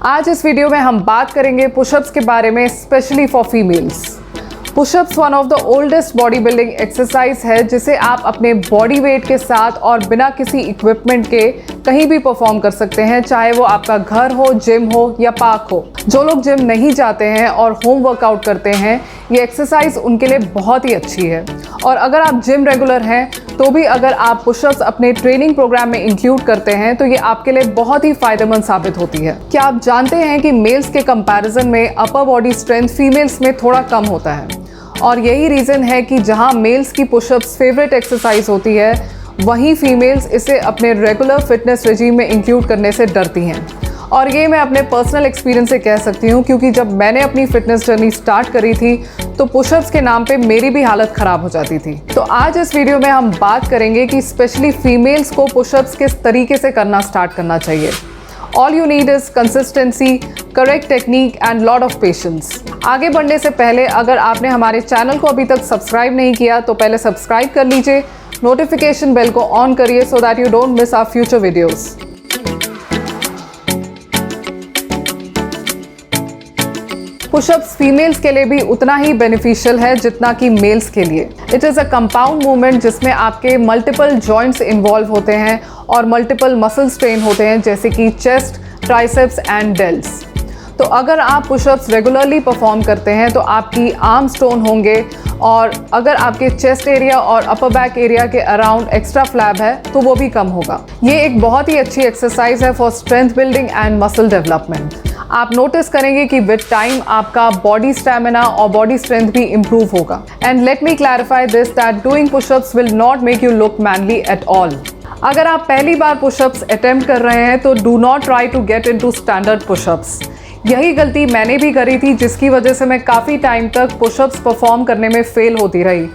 आज इस वीडियो में हम बात करेंगे पुशअप्स के बारे में, specially for females. Pushups one of the oldest body building exercise है जिसे आप अपने बॉडी वेट के साथ और बिना किसी इक्विपमेंट के कहीं भी परफॉर्म कर सकते हैं, चाहे वो आपका घर हो, जिम हो या पार्क हो। जो लोग जिम नहीं जाते हैं और होम वर्कआउट करते हैं, ये एक्सरसाइज उनके लिए बहुत ही अच्छी है। और अगर आप जिम रेगुलर हैं तो भी अगर आप पुशअप्स अपने ट्रेनिंग प्रोग्राम में इंक्लूड करते हैं तो ये आपके लिए बहुत ही फायदेमंद साबित होती है। क्या आप जानते हैं कि मेल्स के कंपैरिजन में अपर बॉडी स्ट्रेंथ फीमेल्स में थोड़ा कम होता है, और यही रीज़न है कि जहां मेल्स की पुशअप्स फेवरेट एक्सरसाइज होती है, वहीं फीमेल्स इसे अपने रेगुलर फिटनेस रेजीम में इंक्लूड करने से डरती हैं। और ये मैं अपने पर्सनल एक्सपीरियंस से कह सकती हूँ, क्योंकि जब मैंने अपनी फिटनेस जर्नी स्टार्ट करी थी तो पुशअप्स के नाम पे मेरी भी हालत ख़राब हो जाती थी। तो आज इस वीडियो में हम बात करेंगे कि स्पेशली फीमेल्स को पुशअप्स किस तरीके से करना स्टार्ट करना चाहिए। All you need is consistency, correct technique and lot of patience। आगे बढ़ने से पहले अगर आपने हमारे चैनल को अभी तक सब्सक्राइब नहीं किया तो पहले सब्सक्राइब कर लीजिए, नोटिफिकेशन बेल को ऑन करिए so that you don't miss our future videos। Pushups females के लिए भी उतना ही बेनिफिशियल है जितना कि मेल्स के लिए। It is a compound movement जिसमें आपके मल्टीपल जॉइंट्स इन्वॉल्व होते हैं और मल्टीपल मसल स्ट्रेन होते हैं, जैसे कि चेस्ट, ट्राइसेप्स एंड डेल्ट्स। तो अगर आप पुशअप्स रेगुलरली परफॉर्म करते हैं तो आपकी आर्म्स टोन होंगे, और अगर आपके चेस्ट एरिया और अपर बैक एरिया के अराउंड एक्स्ट्रा फ्लैब है तो वो भी कम होगा। ये एक बहुत ही अच्छी एक्सरसाइज है for strength building and muscle development. आप नोटिस करेंगे कि विद टाइम आपका बॉडी स्टैमिना और बॉडी स्ट्रेंथ भी इंप्रूव होगा। And let me clarify this that doing pushups will not make you look manly at all. अगर आप पहली बार पुशअप्स अटेम्प्ट कर रहे हैं तो do not try to get into standard pushups. यही गलती मैंने भी करी थी, जिसकी वजह से मैं काफ़ी टाइम तक पुशअप्स परफॉर्म करने में फेल होती रही।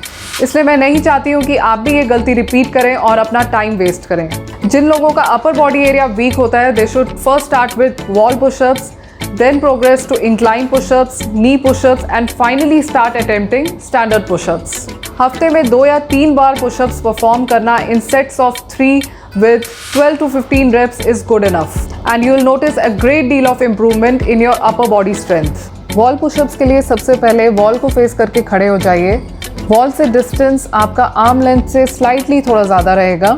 इसलिए मैं नहीं चाहती हूँ कि आप भी ये गलती रिपीट करें और अपना टाइम वेस्ट करें। जिन लोगों का अपर बॉडी एरिया वीक होता है, they should first start with wall pushups, then progress to incline push-ups, knee push-ups and finally start attempting standard push-ups। हफ्ते में 2 या 3 बार push-ups परफॉर्म करना in sets of 3 with 12 to 15 reps is good enough and you will notice a great deal of improvement in your upper body strength। wall push-ups के लिए सबसे पहले wall को face करके खड़े हो जाइए। wall से डिस्टेंस आपका आर्म लेंथ से स्लाइटली थोड़ा ज़्यादा रहेगा।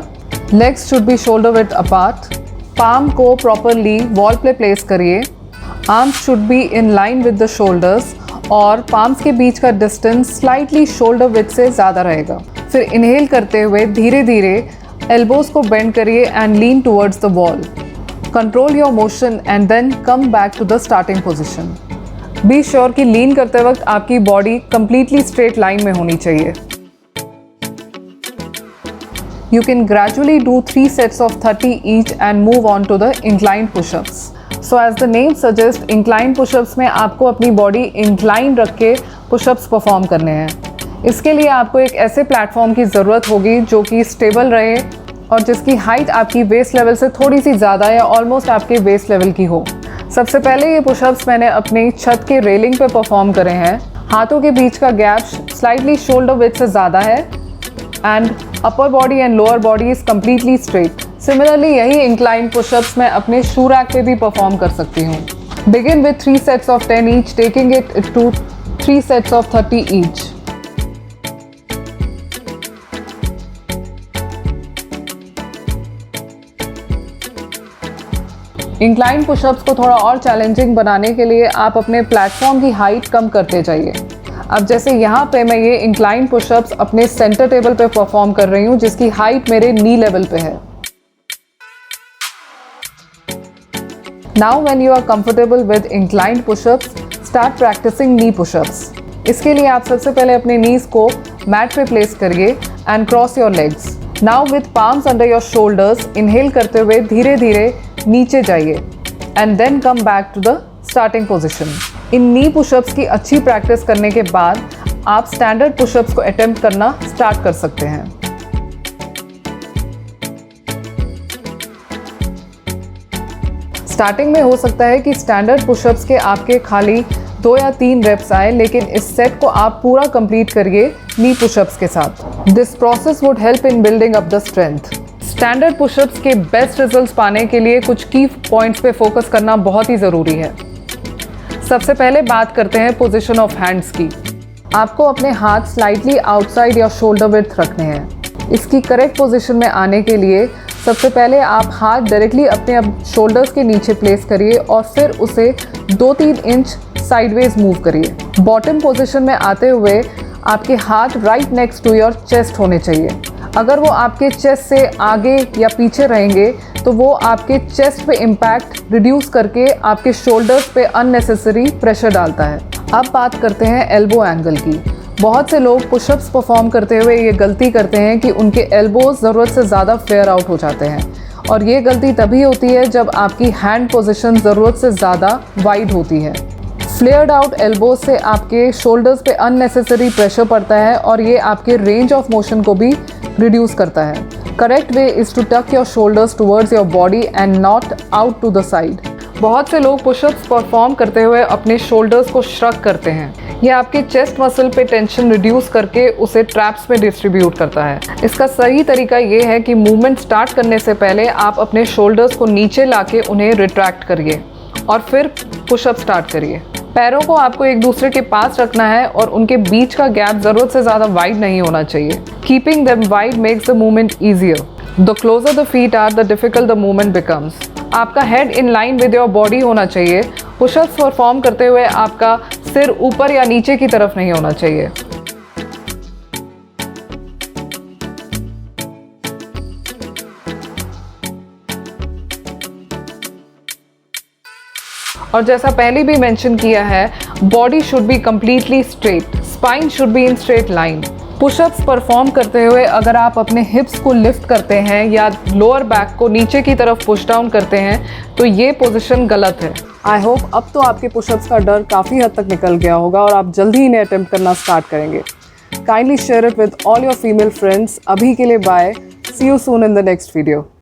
legs should be shoulder width apart। palm को प्रॉपरली वॉल पे प्लेस करिए। Arms should be in line with the shoulders और पाम्स के बीच का डिस्टेंस स्लाइटली शोल्डर विड्थ से ज़्यादा रहेगा। फिर इनहेल करते हुए धीरे धीरे एल्बोज को बेंड करिए and lean towards the wall. Control your motion and then come back to the starting position. Be sure कि लीन करते वक्त आपकी बॉडी कंप्लीटली स्ट्रेट लाइन में होनी चाहिए। You can gradually do 3 sets of 30 each and move on to the inclined push-ups। So as the name suggests, incline push-ups में आपको अपनी बॉडी इंक्लाइन रख के पुशअप्स परफॉर्म करने हैं। इसके लिए आपको एक ऐसे प्लेटफॉर्म की ज़रूरत होगी जो कि स्टेबल रहे और जिसकी हाइट आपकी वेस्ट लेवल से थोड़ी सी ज़्यादा या ऑलमोस्ट आपके वेस्ट लेवल की हो। सबसे पहले ये पुशअप्स मैंने अपनी छत के रेलिंग पे परफॉर्म करे हैं। हाथों के बीच का गैप स्लाइटली शोल्डर विड्थ से ज़्यादा है and upper body and lower body is completely straight. Similarly यही इंक्लाइन पुशअप्स मैं अपने शू रैक पे भी परफॉर्म कर सकती हूँ। Begin with 3 sets of 10 each, taking it to 3 sets of 30 each। Incline pushups को थोड़ा और चैलेंजिंग बनाने के लिए आप अपने प्लेटफॉर्म की हाइट कम करते जाइए। अब जैसे यहाँ पे मैं ये इंक्लाइन पुशअप्स अपने सेंटर टेबल पे परफॉर्म कर रही हूँ, जिसकी हाइट मेरे नी लेवल पे है। Now when you are comfortable with inclined push-ups, start practicing knee push-ups। इसके लिए आप सबसे पहले अपने नीज को मैट पे प्लेस करिए and cross your legs। Now with palms under your shoulders, inhale करते हुए धीरे धीरे नीचे जाइए and then come back to the starting position। In knee pushups की अच्छी प्रैक्टिस करने के बाद आप स्टैंडर्ड पुशअप्स को अटेम्प्ट करना स्टार्ट कर सकते हैं। स्टार्टिंग में हो सकता है कि स्टैंडर्ड पुशअप्स के आपके खाली 2 या 3 रेप्स आए, लेकिन इस सेट को आप पूरा कंप्लीट करिए नी पुशअप्स के साथ। This process would help in building up the strength. Standard pushups के बेस्ट रिजल्ट्स पाने के लिए कुछ की पॉइंट्स पे फोकस करना बहुत ही ज़रूरी है। सबसे पहले बात करते हैं पोजीशन ऑफ हैंड्स की। आपको अपने हाथ स्लाइटली आउटसाइड या शोल्डर विड्थ रखने हैं। इसकी करेक्ट पोजीशन में आने के लिए सबसे पहले आप हाथ डायरेक्टली अपने शोल्डर्स के नीचे प्लेस करिए और फिर उसे 2-3 इंच साइडवेज मूव करिए। बॉटम पोजीशन में आते हुए आपके हाथ right next to your chest होने चाहिए। अगर वो आपके चेस्ट से आगे या पीछे रहेंगे तो वो आपके चेस्ट पे इम्पैक्ट रिड्यूस करके आपके शोल्डर्स पे अननेसेसरी प्रेशर डालता है। अब बात करते हैं एल्बो एंगल की। बहुत से लोग पुशअप्स परफॉर्म करते हुए ये गलती करते हैं कि उनके एल्बोज ज़रूरत से ज़्यादा फ्लेयर आउट हो जाते हैं, और ये गलती तभी होती है जब आपकी हैंड पोजीशन ज़रूरत से ज़्यादा वाइड होती है। फ्लेयर्ड आउट एल्बोज से आपके शोल्डर्स पे अननेसेसरी प्रेशर पड़ता है और ये आपके रेंज ऑफ मोशन को भी रिड्यूस करता है। Correct way is to tuck your shoulders towards your body and not out to the side. बहुत से लोग पुशअप्स परफॉर्म करते हुए अपने शोल्डर्स को श्रग करते हैं। यह आपके चेस्ट मसल पे टेंशन रिड्यूस करके उसे ट्रैप्स में डिस्ट्रीब्यूट करता है। इसका सही तरीका ये है कि मूवमेंट स्टार्ट करने से पहले आप अपने शोल्डर्स को नीचे लाके उन्हें रिट्रैक्ट करिए और फिर पुशअप स्टार्ट करिए। पैरों को आपको एक दूसरे के पास रखना है और उनके बीच का गैप ज़रूरत से ज़्यादा वाइड नहीं होना चाहिए। Keeping them wide makes the movement easier. The closer the feet are the difficult the movement becomes. आपका head in line with your body होना चाहिए। पुशअप्स परफॉर्म करते हुए आपका सिर ऊपर या नीचे की तरफ नहीं होना चाहिए। और जैसा पहले भी मेंशन किया है, body should be completely straight, spine should be in straight line. Pushups perform करते हुए अगर आप अपने हिप्स को लिफ्ट करते हैं या लोअर बैक को नीचे की तरफ पुश डाउन करते हैं तो ये पोजीशन गलत है। आई होप अब तो आपके पुशअप्स का डर काफ़ी हद तक निकल गया होगा और आप जल्दी ही इन्हें अटेम्प्ट करना स्टार्ट करेंगे। Kindly share it with all your female friends. अभी के लिए bye, see you soon in the next video.